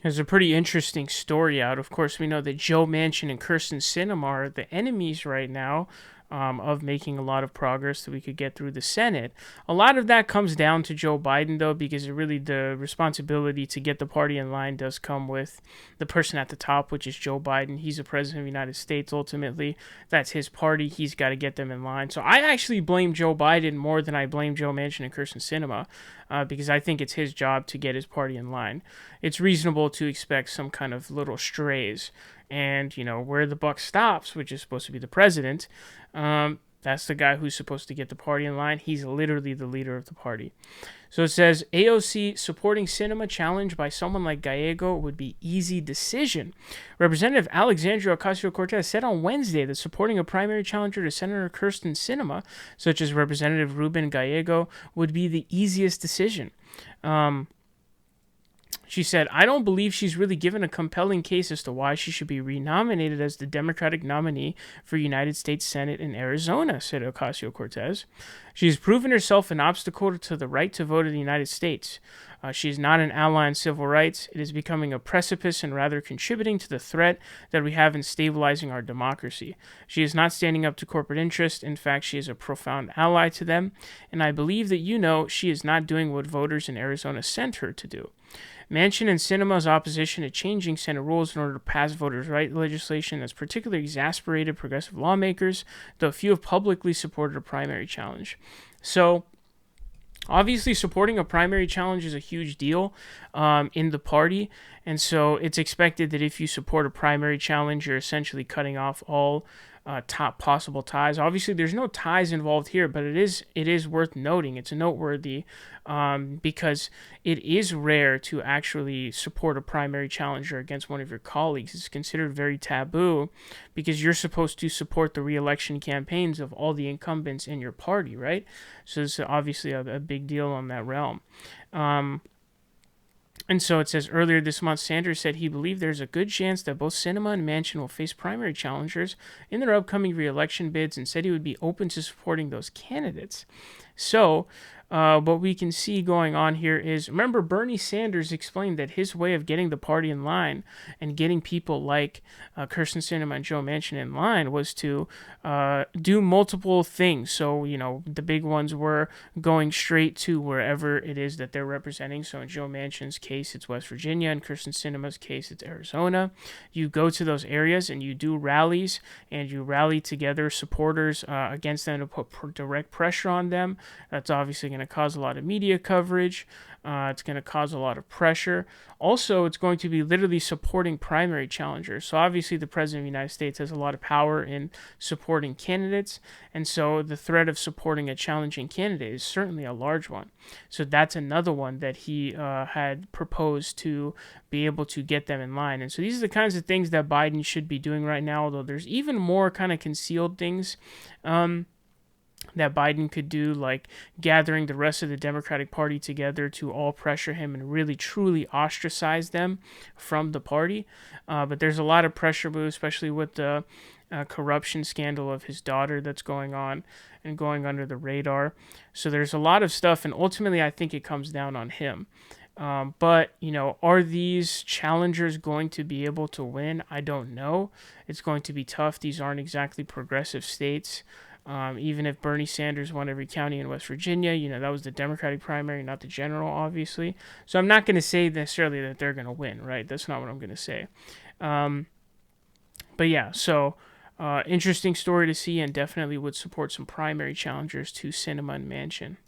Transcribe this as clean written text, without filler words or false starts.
There's a pretty interesting story out. Of course, we know that Joe Manchin and Kyrsten Sinema are the enemies right now, of making a lot of progress that we could get through the Senate. A lot of that comes down to Joe Biden, though, because really the responsibility to get the party in line does come with the person at the top, which is Joe Biden. He's the president of the United States, ultimately. That's his party. He's got to get them in line. So I actually blame Joe Biden more than I blame Joe Manchin and Kyrsten Sinema, because I think it's his job to get his party in line. It's reasonable to expect some kind of little strays. And, where the buck stops, which is supposed to be the president, that's the guy who's supposed to get the party in line. He's literally the leader of the party. So it says, AOC supporting Sinema challenge by someone like Gallego would be easy decision. Representative Alexandria Ocasio-Cortez said on Wednesday that supporting a primary challenger to Senator Kyrsten Sinema, such as Representative Ruben Gallego, would be the easiest decision. She said, I don't believe she's really given a compelling case as to why she should be renominated as the Democratic nominee for United States Senate in Arizona, said Ocasio-Cortez. She has proven herself an obstacle to the right to vote in the United States. She is not an ally in civil rights. It is becoming a precipice and rather contributing to the threat that we have in stabilizing our democracy. She is not standing up to corporate interest. In fact, she is a profound ally to them. And I believe that she is not doing what voters in Arizona sent her to do. Manchin and Sinema's opposition to changing Senate rules in order to pass voters' right legislation has particularly exasperated progressive lawmakers, though few have publicly supported a primary challenge. So, obviously, supporting a primary challenge is a huge deal in the party, and so it's expected that if you support a primary challenge, you're essentially cutting off all top possible ties. Obviously, there's no ties involved here, but it is worth noting. It's noteworthy because it is rare to actually support a primary challenger against one of your colleagues. It's considered very taboo because you're supposed to support the re-election campaigns of all the incumbents in your party, right? So it's obviously a big deal on that realm. And so it says, earlier this month, Sanders said he believed there's a good chance that both Sinema and Manchin will face primary challengers in their upcoming re-election bids, and said he would be open to supporting those candidates. So what we can see going on here is, remember, Bernie Sanders explained that his way of getting the party in line and getting people like Kyrsten Sinema and Joe Manchin in line was to do multiple things. So, the big ones were going straight to wherever it is that they're representing. So in Joe Manchin's case, it's West Virginia. In Kyrsten Sinema's case, it's Arizona. You go to those areas and you do rallies, and you rally together supporters against them to put direct pressure on them. That's obviously going to cause a lot of media coverage. It's going to cause a lot of pressure. Also, it's going to be literally supporting primary challengers. So obviously the President of the United States has a lot of power in supporting candidates. And so the threat of supporting a challenging candidate is certainly a large one. So that's another one that he had proposed to be able to get them in line. And so these are the kinds of things that Biden should be doing right now, although there's even more kind of concealed things that Biden could do, like gathering the rest of the Democratic Party together to all pressure him and really truly ostracize them from the party. But there's a lot of pressure moves, especially with the corruption scandal of his daughter that's going on and going under the radar. So there's a lot of stuff, and ultimately I think it comes down on him. But, are these challengers going to be able to win? I don't know. It's going to be tough. These aren't exactly progressive states. Even if Bernie Sanders won every county in West Virginia, that was the Democratic primary, not the general, obviously. So I'm not going to say necessarily that they're going to win, right? That's not what I'm going to say. But yeah, so interesting story to see, and definitely would support some primary challengers to Sinema and Manchin.